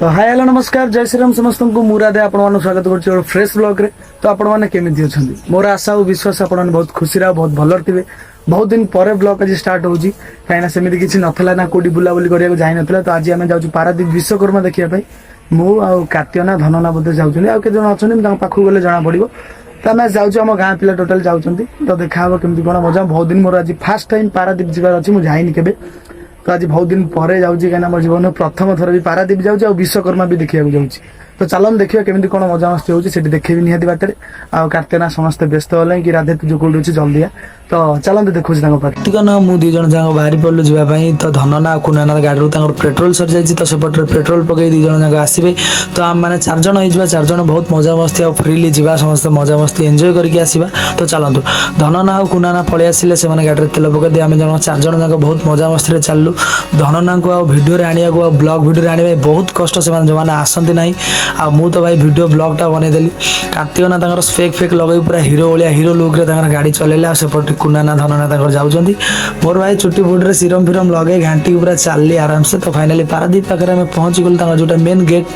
तो hi hello नमस्कार जय श्री राम समस्त को मुरादे आपण स्वागत कर फ्रेश ब्लॉग रे। तो आपण मैंने केमी अच्छा मोर आशा और विश्वास आपण बहुत खुशी बहुत भल थे। बहुत दिन पर ब्लॉग आज स्टार्ट हो कहीं सेमती किसी नाला ना कौटी बुलाबुली करने जाई ना। तो आज आम जाऊँ पारादीप विश्वकर्मा देखा मु आर्त्यना धनना बोधे जाऊँ आउ के जन अच्छा पाखक गले जना पड़ो। तो आम जाऊँ आम गाँ पिला टोटाल जाऊँ तो देखा केमती कौन मजा। बहुत दिन मोर आज फास्ट टाइम पारादीप जबार अच्छी मुझे जाइनी केबे। तो आज बहुत दिन पर जाऊँ कहीं मो जीवन प्रथम थर भी पारादीप जाऊँ और विश्वकर्मा भी देखा जाऊँ। तो चलन देखिए केमी कौन मजा मस्ती होती देखेबी निहाती बाटर आर्त्यना समस्त व्यस्त होल कि राधे तुझे कौट अच्छी जल्दी तो चलते देखुच ना मुझे दी जन जाक बाहरी पड़ू जावाई। तो धनना कुनाना गाड़ी पेट्रोल सर जाइए तो सेपटे पेट्रोल पकई दी जन जाक आसवे। तो आम मैंने 4 जन हो 4 जन बहुत मजा मस्ती और फ्रीली जा समस्त मजा मस्ती एंजॉय करके आसवा। तो चलतु धनना और कुनाना पलि आसिले से गाड़ी तेल पकई दी आम जन 4 जन जाक बहुत मजा मस्ती चलू। धनना को आ भिडियो आने को ब्लॉग भिडियो आने बहुत कष्ट से जो मैंने आसती ना आ मु तो भाई वीडियो ब्लॉगटा बनईदेली। कार्तिक ना फेक फेक लगे पूरा हिरो भाया हिरो लुक्रे गाड़ी चलैले सेपटे कुनाना धनना जाऊँ। मोर भाई चुटी फुटे सीरम फिरम लगे घाटी पूरा चलली आराम से। तो फाइनाली पारादीप पाखे पहुँची गलु जो मेन गेट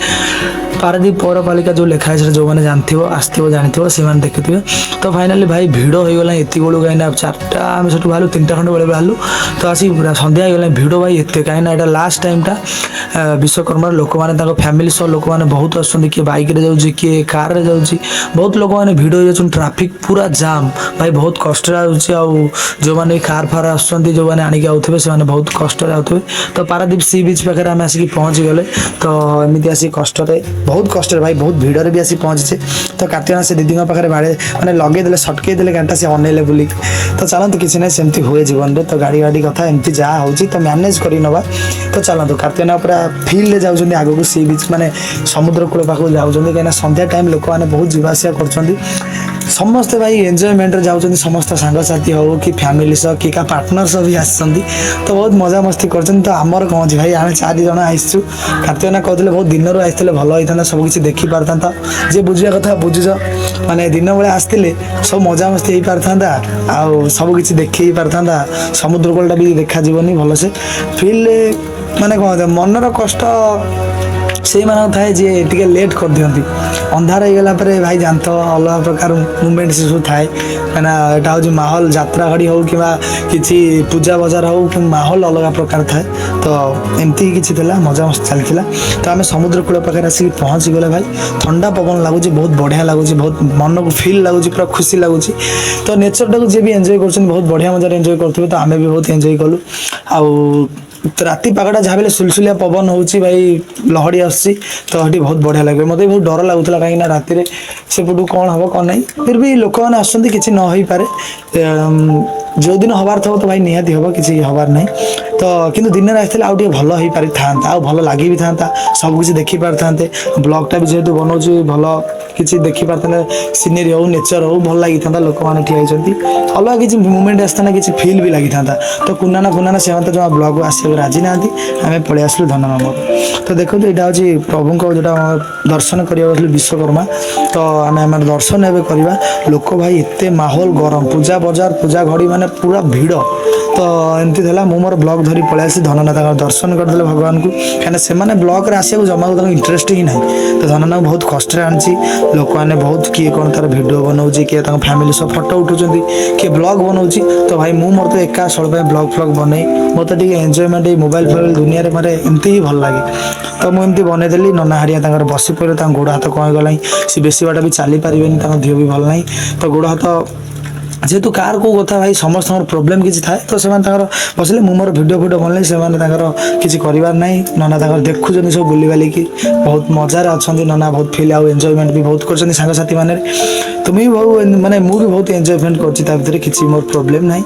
पारादीप पौरपालिका जो लिखा है जो मैंने जानते आसो जानते से देखिए। तो फाइनाली भाई भिड़ हो गला ये बेलू कहीं 4टा आम सब बाहर 3टा खंड बेले बाहर। तो आसिक पूरा सन्ध्या हो गला भिड़ भाई एत कहीं यहाँ लास्ट टाइमटा विश्वकर्मा लोक मैंने फैमिली सह लोक मैंने बहुत आसुँच किए बाइक जाऊँगी किए कार रे जाऊँगी बहुत लोक मैंने भिड़ हो जाऊँ ट्राफिक पूरा जाम भाई बहुत कष्ट जो मैंने कार फार आसुँच जो मैंने आणिक आउे से बहुत कष्ट आउे। तो पारादीप सी बीच पाखे आम आसिक पहुँची गले। तो एमती आसिक कष्ट बहुत कष्ट भाई बहुत भिड़े भी आसी पहुँचे। तो कार्तिक से दीदी पाखे बाड़े मैंने लगे सटके गाड़ी से अनैले बुलिक। तो चलते किसी ना सेमती हुए जीवन में। तो गाड़ी गाड़ी कथा एमती जहाँ हो तो मैनेज कर नवा। तो चलतु कार्तिक पूरा फिल्ड जाऊँ आग को सी बीच माने समुद्र कूल पाखक जाऊँ कहीं सन्ध्या टाइम लोक मैंने बहुत जीवासा कर समस्ते भाई एंजॉयमेंट जाऊँ समस्त सांगसाथी हो कि फैमिली सह कि पार्टनर सह भी आसती। तो बहुत मजा मस्ती कर। तो आमर कौन अच्छी भाई आम 4 जन आसचु कार्तिक कहते बहुत दिन आसते भल होता सबकि देखी पार था जे बुझा कथा बुझुच माने दिन बेले आसते सब मजा मस्ती हो पार था आउ सबकि देखी पार था समुद्र कूलटा भी देखा जीवनी भल से फिल्ड माने कौन मनर कष्ट से मानक थाए जी टे लेट कर दिखती अंधार हो गला भाई जानते अलग प्रकार मुवमेंट से सब थाए कहना यहाँ हूँ माहौल यात्रा घड़ी हो कि पूजा बजार हो कि माहौल अलग प्रकार थाए। तो एमती किसी मजा मस्त चलता। तो आम समुद्र कूल पाखे आसिक पहुँची गले भाई ठंडा पवन लगुच बहुत बढ़िया लगुच बहुत मन को फिल लगुच पूरा खुशी लगुच। तो नेचर टाक जी भी एंजॉय कर बहुत बढ़िया मजा एंजॉय करेंगे। तो आम भी बहुत एंजॉय कलु आउ तो राति पागटा जहाँ भी सुलसुलिया पवन हो भाई लहड़ी आसी। तो ये बहुत बढ़िया लगे मत बहुत डर लगुला कहीं राति सेपटू कौन हम कौन ना फिर भी लोक मैंने आसती किसी न हो पारे जो दिन हबार थो तो भाई निहाती हम किसी हबार ना। तो किंतु दिन में आसते आउ भल हो पारि था भल लगी भी था सबकि देखी पार था ब्लॉगटा भी जेहतु बनाऊँ भल किसी देखी पार सीनेरी हो नेचर हो भल लगी था लोक मैंने ठिया अलग किसी मुवमेंट आसता किसी फिल भी लगी था। तो कुनाना कुनाना से जो ब्लॉग आसो राजी ना आम पलि आसलु धनना मोर। तो देखो यहाँ हूँ प्रभु को जोटा दर्शन करने विश्वकर्मा। तो आम दर्शन एवं करवा लोक भाई एत माहौल गरम पूजा बजार पूजा घड़ी माने पूरा भिड़। तो एमती मु मोर ब्लॉग धरी पलि आसी धनना दर्शन करदे भगवान को कहीं से ब्लॉग आसा जमा इंटरेस्ट ही ना। तो धनना बहुत कष्ट आनी लोक मैंने बहुत किए कौन तार भिड बनाऊँ किए फैमिली सब फटो उठुं किए ब्लॉग बनाऊँ। तो भाई मु मोर तो एका सड़े ब्लॉग फ्लॉग बनई मत एंजॉयमेंट मोबाइल फोबाइल दुनिया मारे एमती ही भल लगे। तो मुझे बनईदेली नना हारिया बसी पड़े गोड़ हाथ कहीं गला सी बेसी बाट भी चली पारे देह भी भल ना। तो गोड़ हाथ जेहेतु कार को कथा भाई समस्त प्रोब्लेम किसी थाए। तो से बसले मोर भिडियो फिडियो बनले से किसी करार ना नना देखुं सब बुली बालिकी बहुत मजार अच्छा नना बहुत फिल आउ एंजॉयमेंट भी बहुत कर सांगसाथी मैंने। तो मुझे बहुत माने मुझे बहुत एंजॉयमेंट कर किसी मोर प्रोब्लेम ना।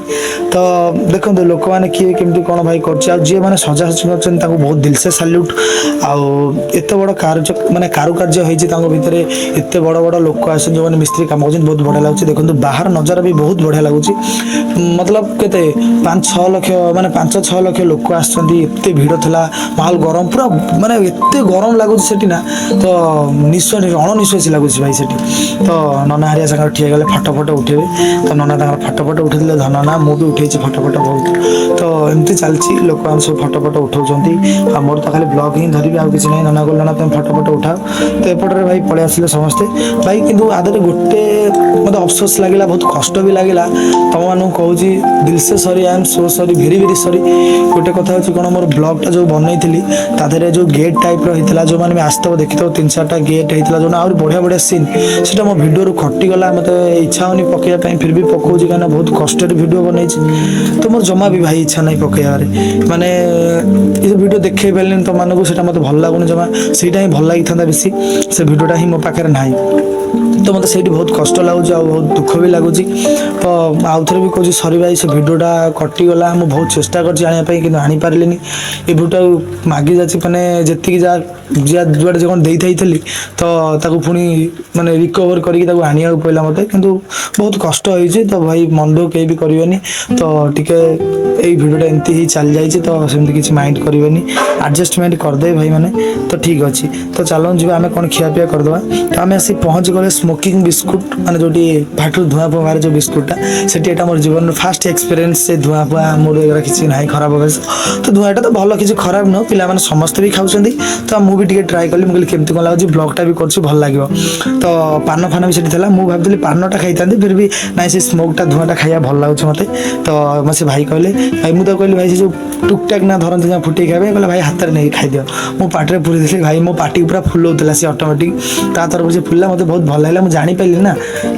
तो देखो लोक मैंने किए केमती कौन भाई कर मैंने सजासजी कर बहुत दिल से साल्यूट आउ एत बड़ कार्य माने कारुकार्य भितर एत बड़ बड़ लोक आस जो मैंने मिस्त्री काम कर बहुत बढ़िया लगुच। देखो बाहर नजर भी बहुत बढ़िया लगुच मतलब केते 5-6 लाख माने 5-6 लाख लोक आसते भिड़ था माहौल गरम पूरा माने एत गरम लगुच ना। तो निश्वास अणनिश्वासी लगुच भाई से। तो नना हारिया सागर ठिया गले फटो फटो उठेबे तो नना तांकर फटो फटो उठेले धनना मु भी उठेछि फटो फटो बहुत तो एमती चलछि लोक मान सब फटो फटो उठाउछंती आ मोर तो खाली ब्लॉग ही धरिबी आ किछि नै नना गोल नना तुम फटो फटो उठाओ तो एपटरे भाई पळे आसिले समस्ते भाई किंतु आदरे गोटे मते अफसोस लागिला बहुत कष्ट भी लागिला तम मानु कहूछि दिल से sorry I am so sorry very very sorry गोटे कथा होछि कोन मोर ब्लॉग टा जो बनैथिली तादेरे जो गेट टाइप रो हितला जो माने आस्तव देखितो 3-4टा गेट हितला जो और बढ़िया बढ़िया सीन सेटा मो वीडियो रो खट्टी गला मते इच्छा होनी पकेया पई फिर भी पकोजी काना बहुत कष्ट रे वीडियो बनैछि तो मोर जमा भी भाई इच्छा नै पकेया रे माने ई वीडियो देखे बेलन तो मानको सेटा मते भल लागुन जमा सेटा ही भल लागि थांदा बेसी से वीडियोटा ही मो पाखरे नाही तो मत से बहुत कष्ट लगुच बहुत दुख भी लगुच तो आउ थे भी कह सरी भाई से भिडटा कटिगला मुझे बहुत चेष्टा करनी कि आनी पारे ये भिडटा मागी जाती मैंने जी जुआड़े जो दे थी तो पुणी माने रिकवर करके आनिया पड़ा मत कि बहुत कष्ट होती तो भाई मन दुख कहीं भी करेनि तो टिके भिडटा एमती ही चल जाइए तो सेमती किसी माइंड करेनि एडजस्टमेंट करदे भाई मैंने तो ठीक अच्छे तो चलो जी आम कौन खियापिया करदे तो आम आसी पहुँच गले स्मोकिंग बिस्कुट माने जो भाटू धुआं फुआ मारे जो बिस्कुटा से मोर जीवन फास्ट एक्सपीरियंस से धुआं फुआ मोर किसी ना खराब अभ्यास तो धुआंटा तो भल किसी खराब नुह पे समस्त भी खाऊँ तो मुझे ट्राए कली मुझे केमती कौन लगे ब्लॉगटा भी कर भल लगे तो पान फान भी से मुझे भाई पानटा खाई था फिर भी ना से स्मोकटा धुआंटा खाया भल लगे मत तो से भाई कहले भाई मुझे कहली भाई से जो टुकटाक ना धरती जहाँ फुटे खाए कहले भाई हाथ में नहीं खाईदि मो पाटे पूरी देली भाई मो पाटी पूरा फुल होता सी ऑटोमेटिक ता तरफ से फुलला मत बहुत भल लगे मुझे जानीपारि ना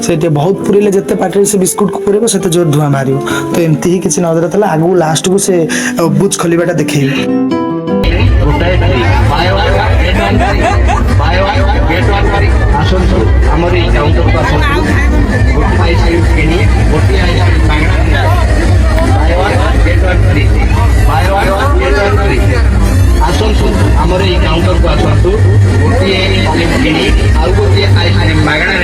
से बहुत पुरेले जिते पाटे से बिस्कुट को पुरेब से जोर धुआं बाहर तो एमती ही किसी नजर था आगू लास्ट को से बुच खोलवाटा देखे आमर ये काउंटर को आसतु गोटे आइसक्रीम मागणार